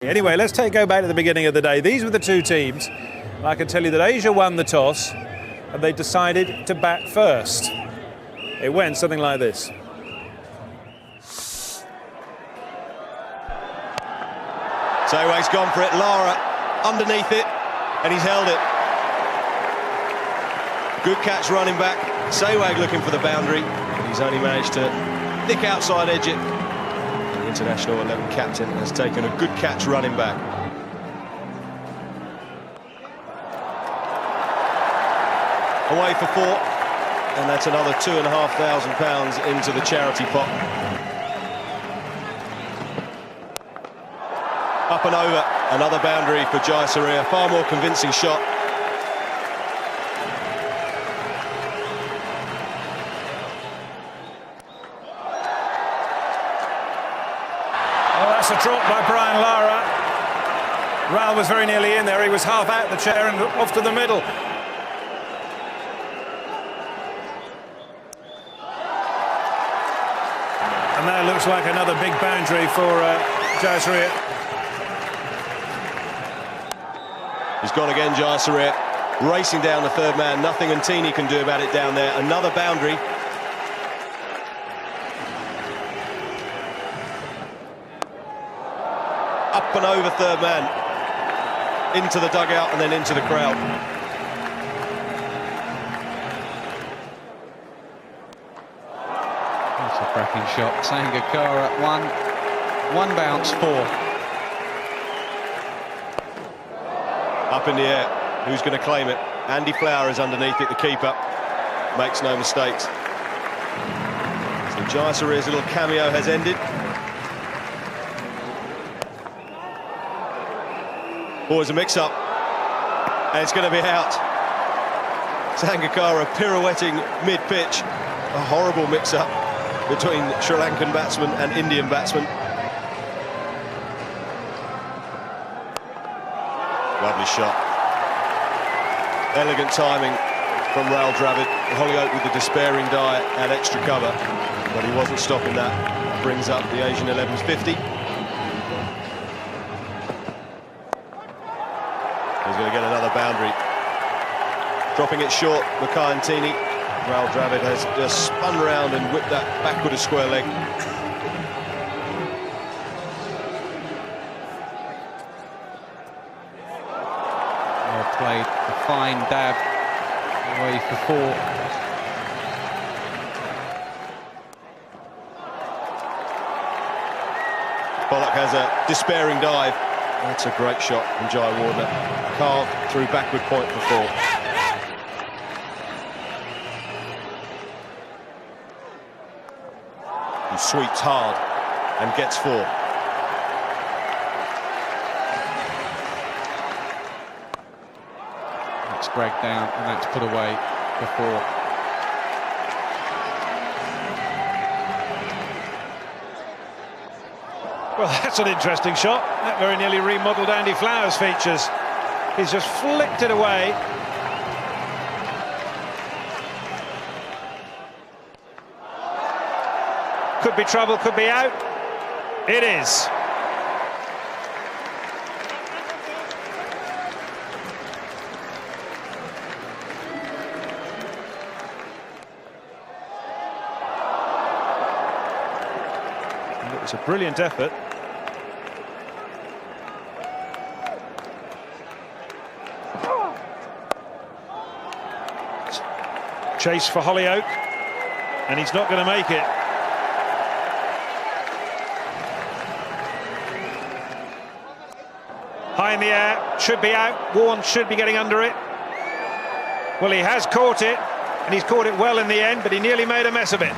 Anyway, let's go back to the beginning of the day. These were the two teams. I can tell you that Asia won the toss and they decided to bat first. It went something like this. Sehwag's gone for it, Lara underneath it, and he's held it. Good catch running back. Sehwag looking for the boundary. He's only managed to nick outside edge it. The international 11 captain has taken a good catch running back. Away for 4, and that's another £2,500 into the charity pot. Up and over, another boundary for Jayasuriya, far more convincing shot. Well, that's a drop by Brian Lara. Rahul was very nearly in there. He was half out the chair and off to the middle. And that looks like another big boundary for Jayasuriya. He's gone again, Jayasuriya, racing down the third man. Nothing Antini can do about it down there. Another boundary. Up and over third man. Into the dugout and then into the crowd. That's a cracking shot. Sangakkara, one bounce, 4. Up in the air, who's going to claim it? Andy Flower is underneath it, the keeper. Makes no mistakes. So Jayasuriya's little cameo has ended. Boys, a mix-up, and it's going to be out. Sangakkara pirouetting mid-pitch. A horrible mix-up between Sri Lankan batsman and Indian batsman. Lovely shot. Elegant timing from Rahul Dravid. Holyoake with the despairing die and extra cover, but he wasn't stopping that. Brings up the Asian 11's 50. He's going to get another boundary. Dropping it short, Makai Antini. Rahul Dravid has just spun round and whipped that back with a square leg. Played a fine dab away for 4. Pollock has a despairing dive. That's a great shot from Jai Wardner. Carved through backward point for 4. He sweeps hard and gets 4. Dragged down, and that's put away for 4. Well, that's an interesting shot. That very nearly remodelled Andy Flower's features. He's just flicked it away. Could be trouble, could be out. It is. It's a brilliant effort. Chase for Holyoake, and he's not going to make it. High in the air, should be out. Warne should be getting under it. Well, he has caught it, and he's caught it well in the end, but he nearly made a mess of it.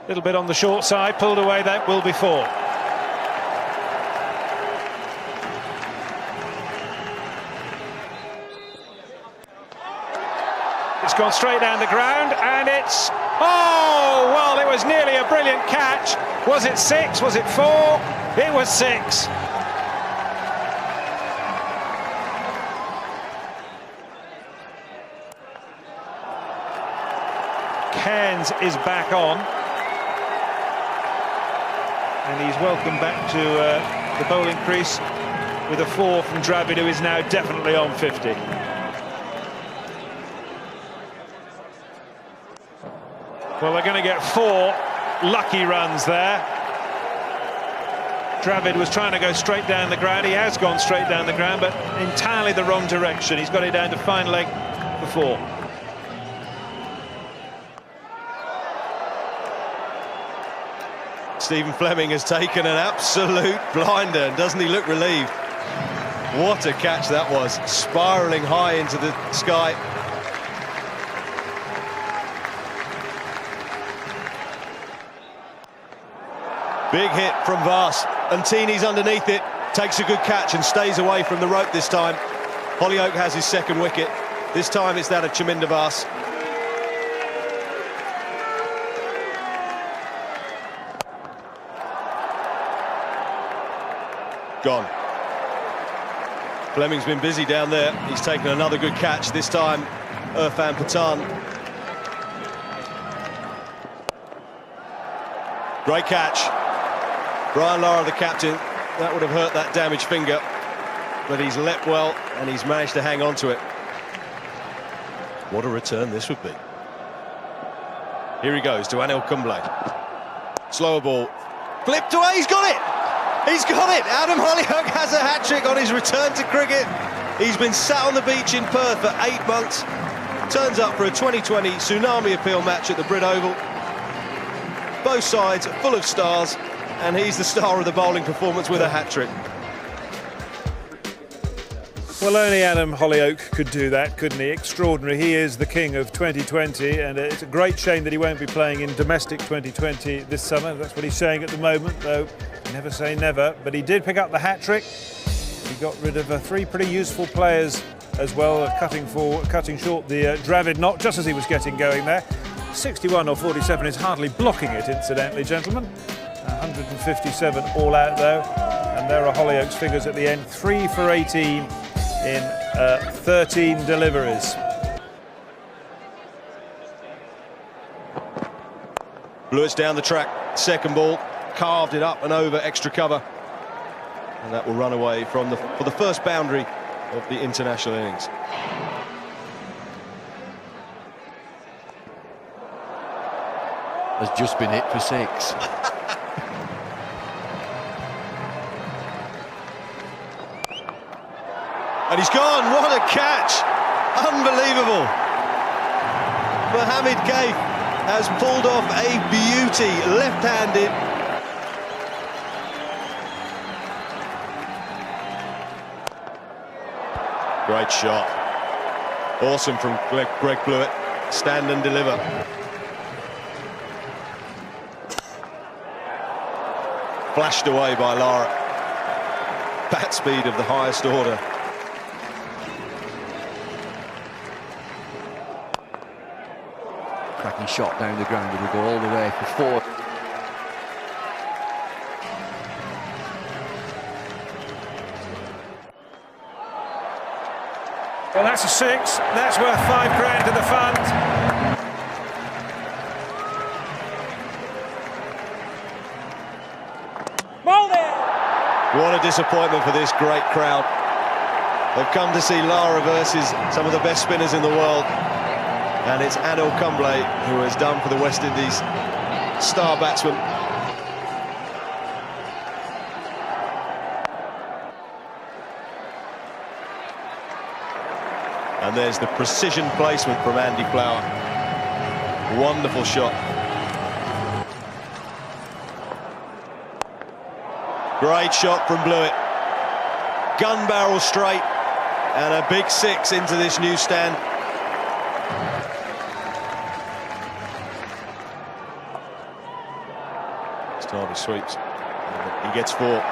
Little bit on the short side, pulled away, that will be 4. It's gone straight down the ground, and it's... Oh, well, it was nearly a brilliant catch. Was it 6? Was it 4? It was 6. Cairns is back on. And he's welcomed back to the bowling crease with a 4 from Dravid, who is now definitely on 50. Well, they're going to get 4 lucky runs there. Dravid was trying to go straight down the ground. He has gone straight down the ground, but entirely the wrong direction. He's got it down to fine leg for 4. Stephen Fleming has taken an absolute blinder, and doesn't he look relieved? What a catch that was, spiralling high into the sky. Big hit from Vass, and Teeny's underneath it, takes a good catch and stays away from the rope this time. Hollyoake has his second wicket. This time it's that of Chaminda Vass. Gone. Fleming's been busy down there. He's taken another good catch, this time Irfan Pathan. Great catch. Brian Lara, the captain. That would have hurt that damaged finger, but he's leapt well and he's managed to hang on to it. What a return this would be. Here he goes to Anil Kumble. Slower ball. Flipped away, he's got it! He's got it! Adam Hollyoake has a hat-trick on his return to cricket. He's been sat on the beach in Perth for 8 months. Turns up for a 2020 Tsunami Appeal match at the Brit Oval. Both sides are full of stars, and he's the star of the bowling performance with a hat-trick. Well, only Adam Hollyoake could do that, couldn't he? Extraordinary. He is the king of 2020, and it's a great shame that he won't be playing in domestic 2020 this summer. That's what he's saying at the moment, though never say never. But he did pick up the hat-trick. He got rid of 3 pretty useful players as well, cutting short the Dravid knot just as he was getting going there. 61 or 47 is hardly blocking it, incidentally, gentlemen. 157 all out, though. And there are Hollyoake's figures at the end. 3 for 18 in 13 deliveries. Blewett's down the track, second ball, carved it up and over, extra cover. And that will run away for the first boundary of the international innings. Has just been hit for 6. And he's gone, what a catch! Unbelievable! Mohammed Kaif has pulled off a beauty, left-handed. Great shot. Awesome from Greg Blewett. Stand and deliver. Flashed away by Lara. Bat speed of the highest order. Cracking shot down the ground. It'll go all the way for 4. Well, that's a 6. That's worth £5 to the fund. What a disappointment for this great crowd. They've come to see Lara versus some of the best spinners in the world. And it's Anil Kumble who has done for the West Indies star batsman. And there's the precision placement from Andy Flower. Wonderful shot. Great shot from Blewett. Gun barrel straight, and a big 6 into this new stand. Starby sweeps. He gets 4.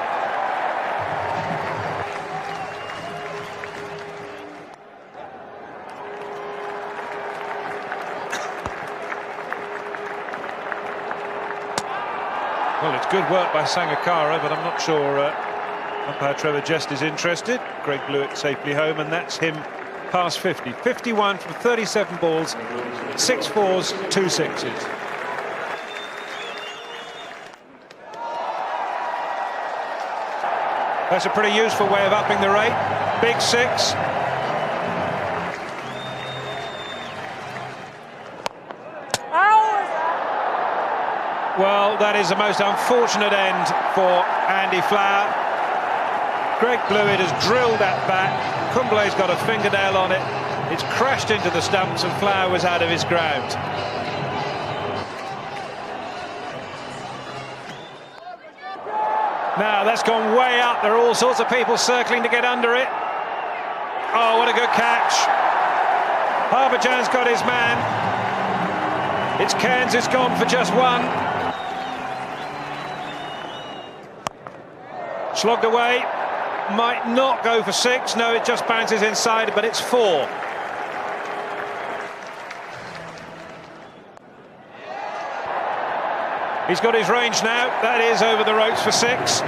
Well, it's good work by Sangakkara, but I'm not sure umpire Trevor Jest is interested. Greg Blewett safely home, and that's him past 50. 51 from 37 balls, 6 fours, 2 sixes. That's a pretty useful way of upping the rate. Big 6. Well, that is the most unfortunate end for Andy Flower. Greg Blewett has drilled that bat. Kumblay's got a fingernail on it. It's crashed into the stumps and Flower was out of his ground. Now that's gone way up. There are all sorts of people circling to get under it. Oh, what a good catch. Harbhajan's got his man. It's Cairns who's gone for just 1. Slogged away, might not go for 6. No, it just bounces inside, but it's 4. He's got his range now. That is over the ropes for 6.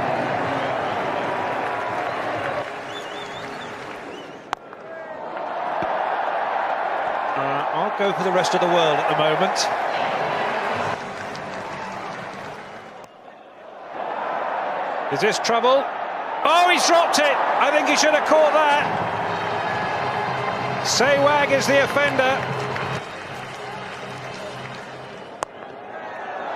I'll go for the rest of the world at the moment. Is this trouble? Oh, he's dropped it! I think he should have caught that. Sehwag is the offender.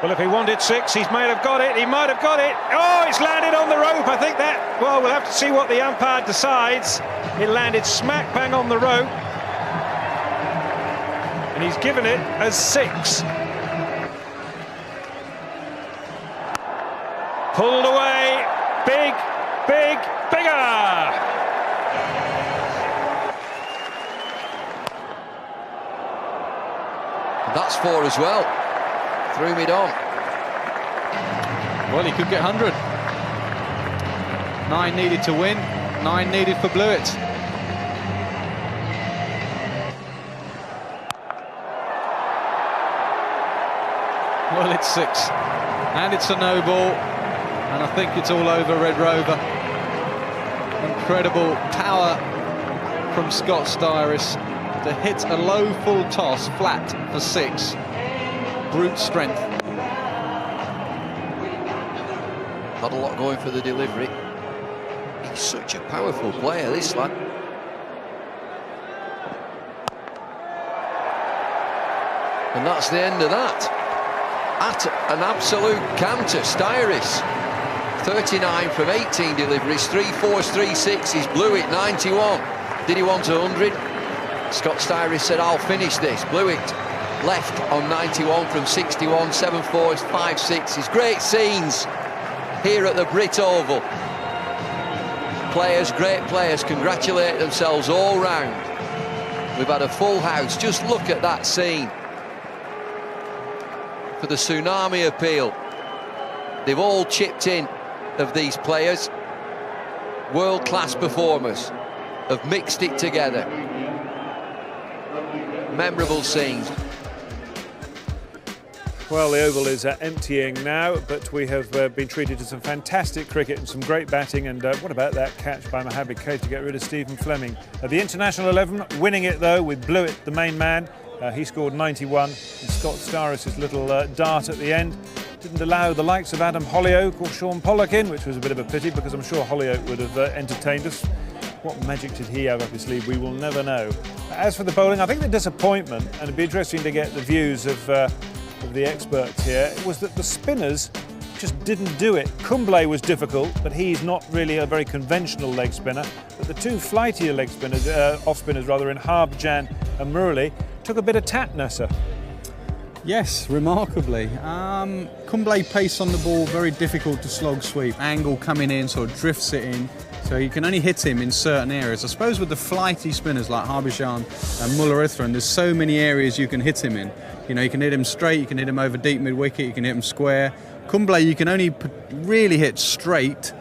Well, if he wanted 6, he might have got it. He might have got it. Oh, it's landed on the rope. I think that, well, we'll have to see what the umpire decides. It landed smack bang on the rope. And he's given it as 6. Pulled away. Big, big, bigger! That's 4 as well. Threw mid on. Well, he could get 100. 9 needed to win, 9 needed for Blewett. Well, it's 6. And it's a no ball. And I think it's all over Red Rover. Incredible power from Scott Styris to hit a low full toss flat for 6. Brute strength. Not a lot going for the delivery. He's such a powerful player, this lad. And that's the end of that. At an absolute canter, Styris. 39 from 18 deliveries, 3 4s, 3 6s. Blewett 91. Did he want 100? Scott Styris said, I'll finish this. Blewett left on 91 from 61, 7 4s, 5 6s. Great scenes here at the Brit Oval. Players, great players, congratulate themselves all round. We've had a full house. Just look at that scene. For the Tsunami appeal, they've all chipped in. Of these players, world-class performers, have mixed it together. Memorable scenes. Well, the Oval is emptying now, but we have been treated to some fantastic cricket and some great batting. And what about that catch by Mohammad Kaif to get rid of Stephen Fleming? The International 11 winning it, though, with Blewett, the main man. He scored 91. And Scott Styris' little dart at the end didn't allow the likes of Adam Hollioake or Sean Pollock in, which was a bit of a pity because I'm sure Hollioake would have entertained us. What magic did he have up his sleeve? We will never know. As for the bowling, I think the disappointment, and it'd be interesting to get the views of the experts here, was that the spinners just didn't do it. Kumble was difficult, but he's not really a very conventional leg spinner. But the 2 flightier leg spinners, off spinners rather, in Harbhajan and Murali, took a bit of tat, Nessa. Yes, remarkably. Kumble pace on the ball, very difficult to slog sweep. Angle coming in, sort of drifts it in. So you can only hit him in certain areas. I suppose with the flighty spinners like Harbhajan and Mullaratharan, there's so many areas you can hit him in. You know, you can hit him straight, you can hit him over deep mid-wicket, you can hit him square. Kumble you can only really hit straight